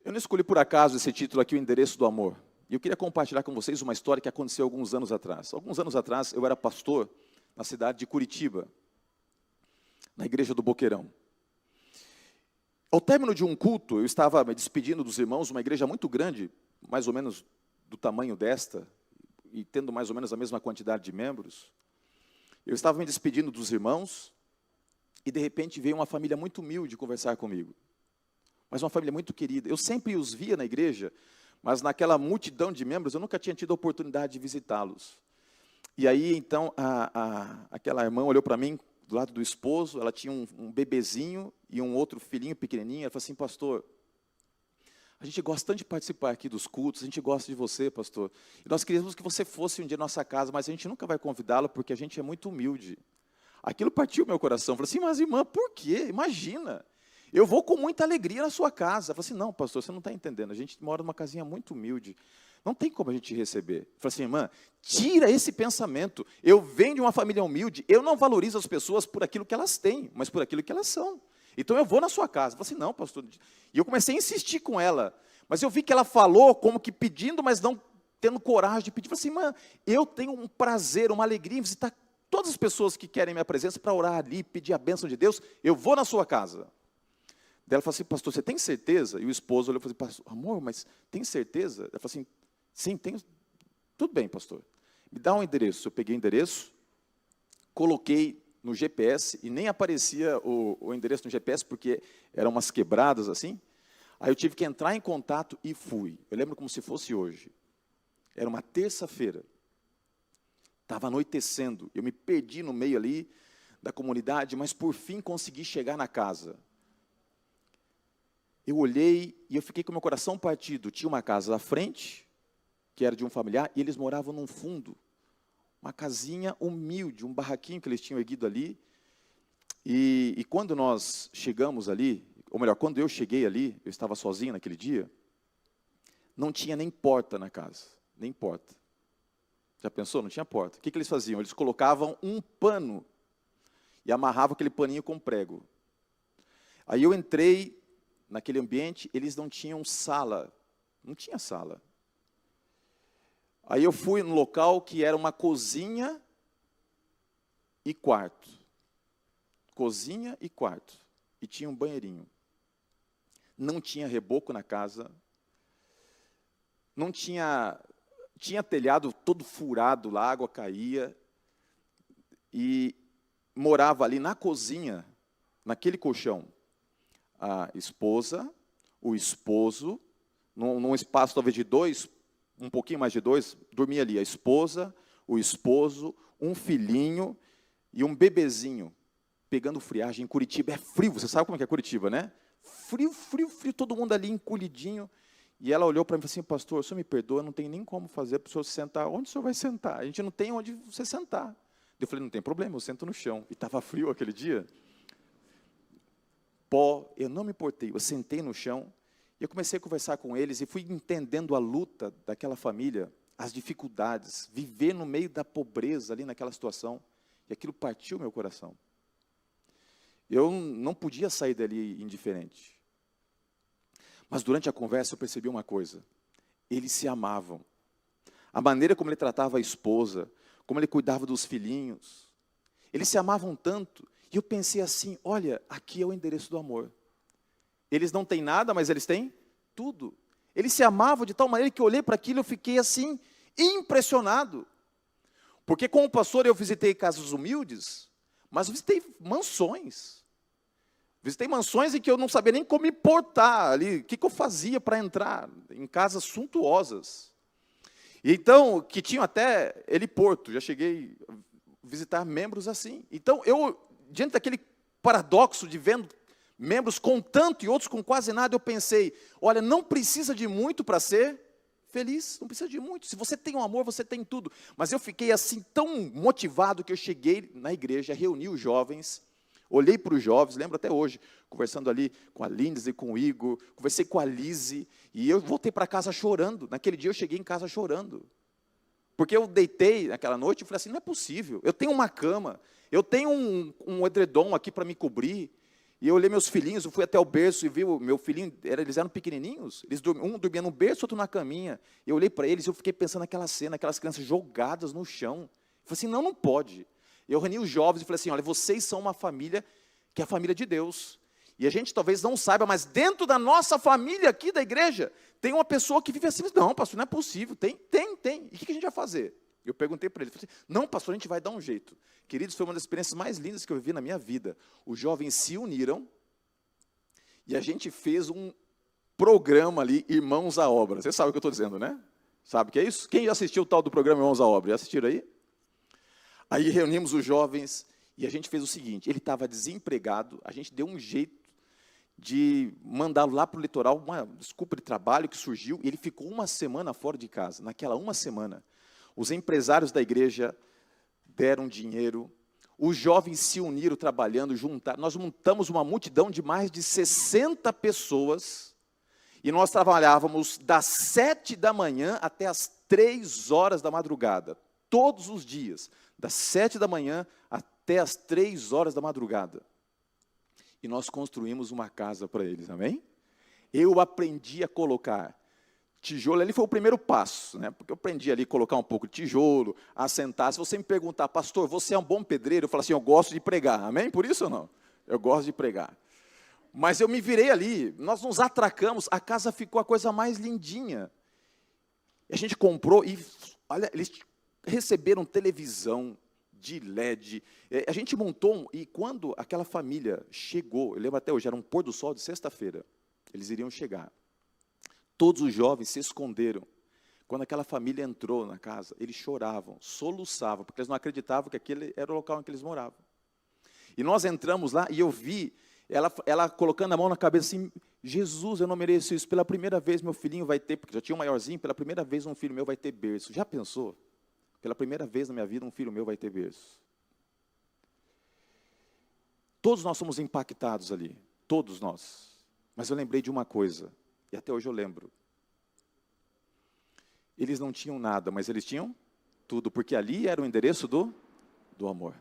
Eu não escolhi por acaso esse título aqui, O Endereço do Amor. E eu queria compartilhar com vocês uma história que aconteceu alguns anos atrás. Alguns anos atrás, eu era pastor na cidade de Curitiba, na igreja do Boqueirão. Ao término de um culto, eu estava me despedindo dos irmãos, uma igreja muito grande, mais ou menos do tamanho desta, e tendo mais ou menos a mesma quantidade de membros. Eu estava me despedindo dos irmãos, e de repente veio uma família muito humilde conversar comigo. Mas uma família muito querida. Eu sempre os via na igreja, mas naquela multidão de membros, eu nunca tinha tido a oportunidade de visitá-los. E aí, então, aquela irmã olhou para mim, do lado do esposo, ela tinha um bebezinho e um outro filhinho pequenininho, ela falou assim, pastor, a gente gosta tanto de participar aqui dos cultos, a gente gosta de você, pastor, e nós queríamos que você fosse um dia à nossa casa, mas a gente nunca vai convidá-lo, porque a gente é muito humilde. Aquilo partiu meu coração, eu falei assim, mas irmã, por quê? Imagina, eu vou com muita alegria na sua casa. Eu falei assim, não, pastor, você não está entendendo, a gente mora numa casinha muito humilde, não tem como a gente receber. Eu falei assim, irmã, tira esse pensamento, eu venho de uma família humilde, eu não valorizo as pessoas por aquilo que elas têm, mas por aquilo que elas são. Então eu vou na sua casa. Eu falei assim, não, pastor. E eu comecei a insistir com ela, mas eu vi que ela falou como que pedindo, mas não tendo coragem de pedir. Eu falei assim, irmã, eu tenho um prazer, uma alegria em visitar todas as pessoas que querem minha presença para orar ali, pedir a bênção de Deus, eu vou na sua casa. Daí ela falou assim, pastor, você tem certeza? E o esposo olhou e falou assim, pastor, amor, mas tem certeza? Ela falou assim, sim, tenho. Tudo bem, pastor. Me dá um endereço. Eu peguei o endereço, coloquei no GPS, e nem aparecia o endereço no GPS, porque eram umas quebradas assim. Aí eu tive que entrar em contato e fui. Eu lembro como se fosse hoje. Era uma terça-feira. Estava anoitecendo. Eu me perdi no meio ali da comunidade, mas por fim consegui chegar na casa. Eu olhei e eu fiquei com meu coração partido. Tinha uma casa à frente, que era de um familiar, e eles moravam num fundo. Uma casinha humilde, um barraquinho que eles tinham erguido ali. E quando nós chegamos ali, ou melhor, quando eu cheguei ali, eu estava sozinho naquele dia, não tinha nem porta na casa, nem porta. Já pensou? Não tinha porta. O que eles faziam? Eles colocavam um pano e amarravam aquele paninho com prego. Aí eu entrei naquele ambiente, eles não tinham sala, não tinha sala. Aí eu fui no local que era uma cozinha e quarto. Cozinha e quarto. E tinha um banheirinho. Não tinha reboco na casa. Não tinha... Tinha telhado todo furado lá, a água caía. E morava ali na cozinha, naquele colchão, a esposa, o esposo, num espaço talvez de dois, um pouquinho mais de dois, dormia ali a esposa, o esposo, um filhinho e um bebezinho, pegando friagem. Em Curitiba é frio, você sabe como é que é Curitiba, né? Frio, frio, frio, todo mundo ali encolhidinho. E ela olhou para mim e falou assim, pastor, o senhor me perdoa, não tem nem como fazer para o senhor sentar. Onde o senhor vai sentar? A gente não tem onde você sentar. Eu falei, não tem problema, eu sento no chão. E estava frio aquele dia. Pó, eu não me importei, eu sentei no chão, e eu comecei a conversar com eles, e fui entendendo a luta daquela família, as dificuldades, viver no meio da pobreza ali naquela situação, e aquilo partiu meu coração. Eu não podia sair dali indiferente. Mas durante a conversa eu percebi uma coisa, eles se amavam. A maneira como ele tratava a esposa, como ele cuidava dos filhinhos, eles se amavam tanto. E eu pensei assim, olha, aqui é o endereço do amor. Eles não têm nada, mas eles têm tudo. Eles se amavam de tal maneira que eu olhei para aquilo e eu fiquei assim, impressionado. Porque como pastor eu visitei casas humildes, mas visitei mansões. Visitei mansões em que eu não sabia nem como me portar ali, o que eu fazia para entrar em casas suntuosas. E então, que tinham até heliporto, já cheguei a visitar membros assim. Então, diante daquele paradoxo de vendo membros com tanto e outros com quase nada, eu pensei, olha, não precisa de muito para ser feliz, não precisa de muito. Se você tem um amor, você tem tudo. Mas eu fiquei assim tão motivado que eu cheguei na igreja, reuni os jovens, olhei para os jovens, lembro até hoje, conversando ali com a Lindsay, com o Igor, conversei com a Lise, e eu voltei para casa chorando. Naquele dia eu cheguei em casa chorando. Porque eu deitei naquela noite e falei assim, não é possível, eu tenho uma cama, eu tenho um edredom aqui para me cobrir, E eu olhei meus filhinhos, eu fui até o berço e vi o meu filhinho, eles eram pequenininhos, um dormia no berço, outro na caminha. Eu olhei para eles e eu fiquei pensando naquela cena, aquelas crianças jogadas no chão. Eu falei assim, não, não pode. Eu reuni os jovens e falei assim, olha, vocês são uma família que é a família de Deus. E a gente talvez não saiba, mas dentro da nossa família aqui da igreja, tem uma pessoa que vive assim, não, pastor, não é possível, tem. E o que a gente vai fazer? Eu perguntei para ele, falei assim, não, pastor, a gente vai dar um jeito. Queridos, foi uma das experiências mais lindas que eu vivi na minha vida. Os jovens se uniram e a gente fez um programa ali, Irmãos à Obra. Você sabe o que eu estou dizendo, né? Sabe o que é isso? Quem já assistiu o tal do programa Irmãos à Obra? Já assistiram aí? Aí reunimos os jovens e a gente fez o seguinte, ele estava desempregado, a gente deu um jeito de mandá-lo lá para o litoral, uma desculpa de trabalho que surgiu, e ele ficou uma semana fora de casa. Naquela uma semana, os empresários da igreja deram dinheiro, os jovens se uniram trabalhando, juntaram. Nós montamos uma multidão de mais de 60 pessoas, e nós trabalhávamos das 7 da manhã até as 3 horas da madrugada, todos os dias, das 7 da manhã até as 3 horas da madrugada. E nós construímos uma casa para eles, amém? Eu aprendi a colocar tijolo, ali foi o primeiro passo, né? Porque eu aprendi ali a colocar um pouco de tijolo, assentar. Se você me perguntar, pastor, você é um bom pedreiro? Eu falo assim, eu gosto de pregar, amém? Por isso ou não? Eu gosto de pregar. Mas eu me virei ali, nós nos atracamos, a casa ficou a coisa mais lindinha. E a gente comprou e, olha, eles receberam televisão de LED. A gente montou, e quando aquela família chegou, eu lembro até hoje, era um pôr do sol de sexta-feira, eles iriam chegar. Todos os jovens se esconderam. Quando aquela família entrou na casa, eles choravam, soluçavam, porque eles não acreditavam que aquele era o local em que eles moravam. E nós entramos lá e eu vi ela colocando a mão na cabeça assim, Jesus, eu não mereço isso, pela primeira vez meu filhinho vai ter, porque já tinha um maiorzinho, pela primeira vez um filho meu vai ter berço. Já pensou? Pela primeira vez na minha vida um filho meu vai ter berço. Todos nós somos impactados ali, todos nós. Mas eu lembrei de uma coisa, e até hoje eu lembro. Eles não tinham nada, mas eles tinham tudo, porque ali era o endereço do amor.